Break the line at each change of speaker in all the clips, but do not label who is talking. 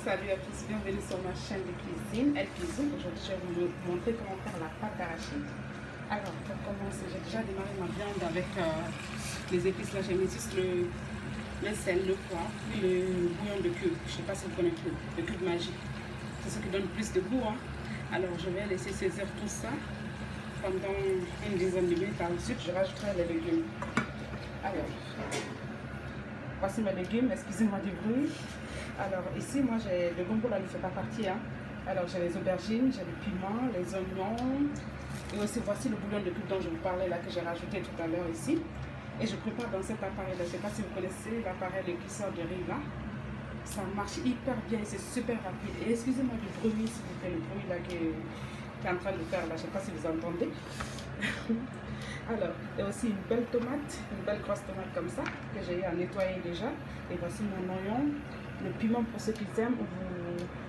Salut à tous, bienvenue sur ma chaîne de cuisine, Elle Cuisine. Aujourd'hui, je vais vous montrer comment faire la pâte d'arachide. Alors, pour commencer, j'ai déjà démarré ma viande avec les épices. Là, j'ai mis juste le sel, le poivre, puis le bouillon de cube. Je ne sais pas si vous connaissez le cube magique. C'est ce qui donne plus de goût. Hein. Alors, je vais laisser saisir tout ça pendant une dizaine de minutes. Ensuite, je rajouterai les légumes. Alors, voici mes légumes, excusez-moi du bruit. Alors ici, moi, j'ai le gombo là ne fait pas partie. Hein. Alors j'ai les aubergines, j'ai le piment, les oignons. Et aussi voici le bouillon de cube dont je vous parlais là, que j'ai rajouté tout à l'heure ici. Et je prépare dans cet appareil là. Je ne sais pas si vous connaissez l'appareil de cuisson de riz là. Ça marche hyper bien, c'est super rapide. Et excusez-moi du bruit, s'il vous plaît, le bruit là qui est en train de faire là. Je ne sais pas si vous entendez. Alors, il y a aussi une belle tomate, une belle grosse tomate comme ça, que j'ai eu à nettoyer déjà. Et voici mon oignon, le piment pour ceux qui aiment ou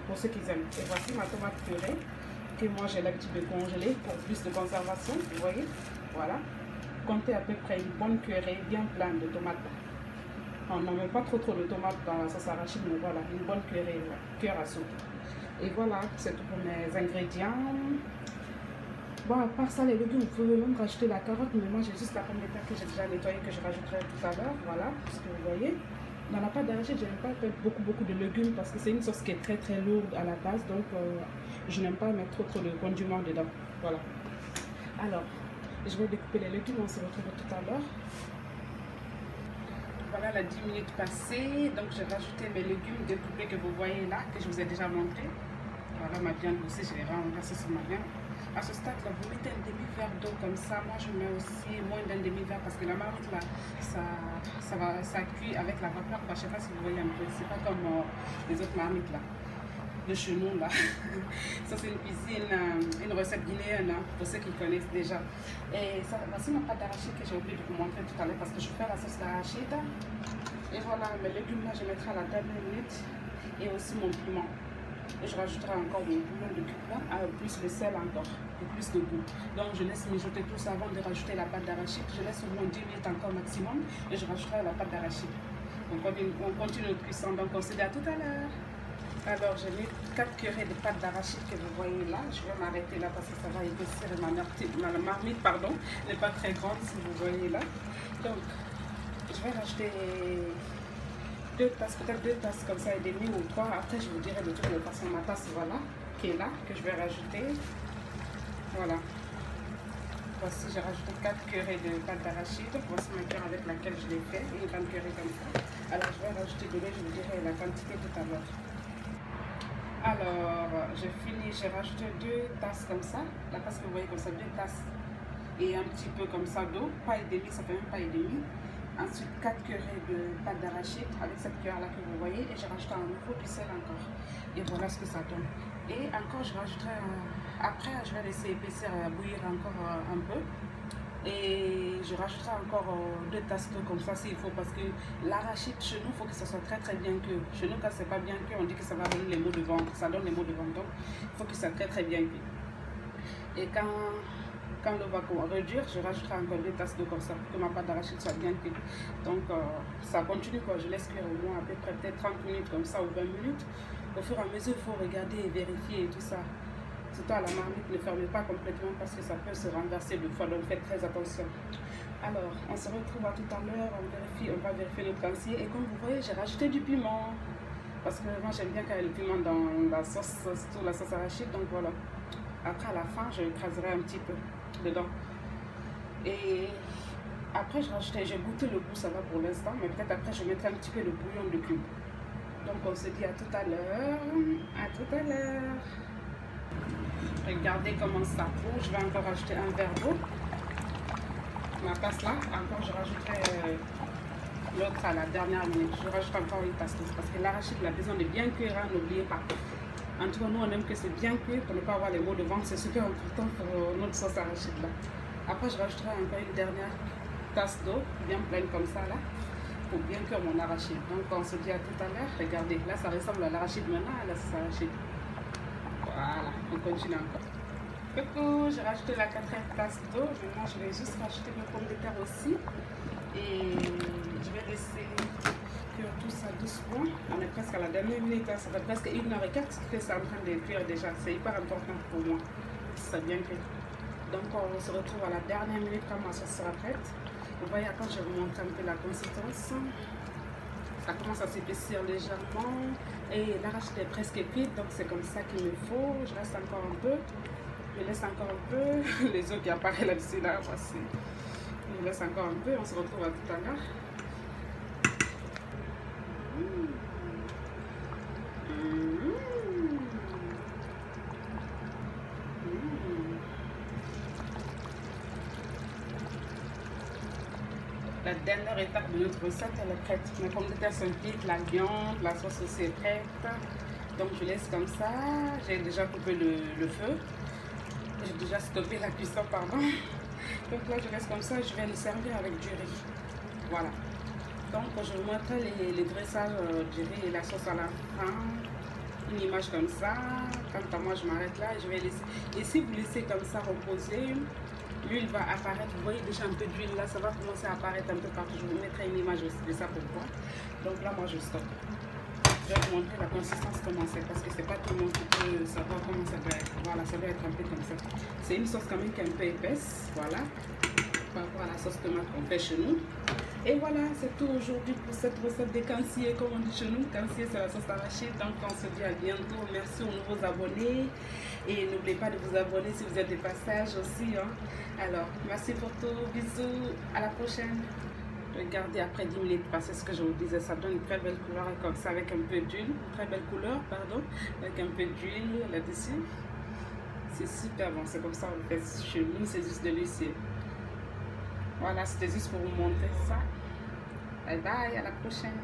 pour ceux qui aiment. Et voici ma tomate purée, que moi j'ai l'habitude de congeler pour plus de conservation, vous voyez. Voilà. Comptez à peu près une bonne cuillerée bien pleine de tomates. On n'en met pas trop de tomates dans la sauce arachide, mais voilà, une bonne cuillerée, cuillère à soupe. Et voilà, c'est tout pour mes ingrédients. Bon, à part ça, les légumes, vous pouvez même rajouter la carotte, mais moi j'ai juste la pomme de terre que j'ai déjà nettoyée, que je rajouterai tout à l'heure, voilà, ce que vous voyez. Dans la pâte d'arachide, je n'aime pas mettre beaucoup de légumes parce que c'est une sauce qui est très lourde à la base, donc je n'aime pas mettre trop de condiments dedans, voilà. Alors, je vais découper les légumes, on se retrouve tout à l'heure. Voilà la 10 minutes passées, donc j'ai rajouté mes légumes découpés que vous voyez là, que je vous ai déjà montré. Voilà ma viande aussi, je l'ai renversée sur ma viande. À ce stade-là, vous mettez un demi-verre d'eau comme ça. Moi, je mets aussi moins d'un demi-verre parce que la marmite, là, ça cuit avec la vapeur. Je ne sais pas si vous voyez un peu. C'est pas comme les autres marmites, là, de chez nous, là. Ça, c'est une cuisine, une recette guinéenne, hein, pour ceux qui connaissent déjà. Et ça, voici ma pâte d'arachide que j'ai oublié de vous montrer tout à l'heure parce que je fais la sauce d'arachide. Et voilà, mes légumes, là, je mettrai à la dernière minute. Et aussi mon piment. Et je rajouterai encore mon bouillon de cube là, plus le sel encore, et plus de goût. Donc je laisse mijoter tout ça avant de rajouter la pâte d'arachide. Je laisse au moins 10 minutes encore maximum et je rajouterai la pâte d'arachide. On continue notre cuisson, donc on se dit à tout à l'heure. Alors j'ai mis 4 cuillerées de pâte d'arachide que vous voyez là. Je vais m'arrêter là parce que ça va épaissir et ma marmite pardon, n'est pas très grande si vous voyez là. Donc je vais rajouter 2 tasses, peut-être 2 tasses comme ça et demi ou 3. Après, je vous dirai de toute façon ma tasse, voilà, qui est là, que je vais rajouter. Voilà. Voici, j'ai rajouté 4 cuillerées de pâte d'arachide. Voici ma cuillère avec laquelle je l'ai fait, une grande cuillerée comme ça. Alors, je vais rajouter de l'eau, je vous dirai la quantité tout à l'heure. Alors, j'ai fini, j'ai rajouté 2 tasses comme ça. La tasse que vous voyez comme ça, 2 tasses. Et un petit peu comme ça d'eau, pas et demi, ça fait même pas et demi. Ensuite, 4 cuillerées de pâte d'arachide avec cette cuillère-là que vous voyez. Et j'ai rajouté un nouveau du sel encore. Et voilà ce que ça donne. Et encore, je rajouterai... après, je vais laisser épaissir, bouillir encore un peu. Et je rajouterai encore 2 tasses d'eau comme ça s'il faut. Parce que l'arachide, chez nous, il faut que ça soit très bien cuit. Chez nous, quand c'est pas bien cuit, on dit que ça va donner les maux de ventre. Ça donne les maux de ventre. Donc, il faut que ça soit très bien cuit. Et quand l'eau va réduire, je rajouterai encore 2 tasses d'eau comme ça pour que ma pâte d'arachide soit bien cuite. Donc ça continue quoi, je laisse cuire au moins à peu près peut-être 30 minutes comme ça ou 20 minutes. Au fur et à mesure, il faut regarder et vérifier et tout ça. Surtout à la marmite, ne fermez pas complètement parce que ça peut se renverser de fois, donc faites très attention. Alors, on se retrouve à tout à l'heure, on va vérifier notre quantité. Et comme vous voyez, j'ai rajouté du piment. Parce que moi j'aime bien quand il y a le piment dans la sauce, surtout la sauce arachide, donc voilà. Après à la fin, je écraserai un petit peu dedans. Et après, j'ai goûté le goût, ça va pour l'instant, mais peut-être après, je mettrai un petit peu de bouillon de cube. Donc, on se dit à tout à l'heure. À tout à l'heure. Regardez comment ça coule. Je vais encore ajouter un verre d'eau. Ma tasse là, encore, je rajouterai l'autre à la dernière minute. Je rajoute encore une tasse d'eau parce que l'arachide a besoin de bien cuire, hein, n'oubliez pas. En tout cas, nous, on aime que c'est bien cuit pour ne pas avoir les maux de ventre. C'est super important pour notre sauce arachide là. Après, je rajouterai encore une dernière tasse d'eau, bien pleine comme ça là, pour bien cuire mon arachide. Donc, on se dit à tout à l'heure. Regardez, là, ça ressemble à l'arachide maintenant, à la sauce arachide. Voilà, on continue encore. Coucou, j'ai rajouté la 4e tasse d'eau. Maintenant, je vais juste rajouter mes pommes de terre aussi. Et je vais laisser cuire tout ça doucement. On est presque à la dernière minute, hein. Ça fait presque 1h04 que c'est en train de cuire déjà. C'est hyper important pour moi. Ça bien cuit. Donc on se retrouve à la dernière minute quand ma sauce sera prête. Vous voyez, quand je vous montre un peu la consistance, ça commence à s'épaissir légèrement. Et l'arrache est presque cuite, donc c'est comme ça qu'il me faut. Je reste encore un peu. Je laisse encore un peu. Les autres qui apparaissent là-dessus, là, voici. Je laisse encore un peu. On se retrouve à tout à l'heure. La dernière étape de notre recette, elle est prête. Mes pommes de terre sont cuites, la viande, la sauce aussi est prête. Donc je laisse comme ça. J'ai déjà coupé le feu. J'ai déjà stoppé la cuisson, pardon. Donc là, je laisse comme ça. Je vais le servir avec du riz. Voilà. Donc je vous montre les dressages du riz et la sauce à la fin. Une image comme ça. Quant à moi, je m'arrête là et je vais laisser. Et si vous laissez comme ça reposer, l'huile va apparaître. Vous voyez déjà un peu d'huile là, ça va commencer à apparaître un peu partout. Je vous mettrai une image aussi de ça pour voir. Donc là, moi, je stoppe. Je vais vous montrer la consistance comment c'est parce que c'est pas tout le monde qui peut savoir comment ça doit être. Voilà, ça doit être un peu comme ça. C'est une sauce quand même qui est un peu épaisse. Voilà. Par rapport à la sauce tomate qu'on fait chez nous. Et voilà, c'est tout aujourd'hui pour cette recette de cancier, comme on dit chez nous. Cancier, c'est la sauce arachide. Donc, on se dit à bientôt. Merci aux nouveaux abonnés. Et n'oubliez pas de vous abonner si vous êtes des passages aussi. Hein. Alors, merci pour tout. Bisous. À la prochaine. Regardez après 10 minutes passer ce que je vous disais. Ça donne une très belle couleur comme ça avec un peu d'huile. Une très belle couleur, pardon. Avec un peu d'huile là-dessus. C'est super bon. C'est comme ça on le fait chez nous. C'est juste délicieux. Voilà, c'était juste pour vous montrer ça. Bye bye, à la prochaine.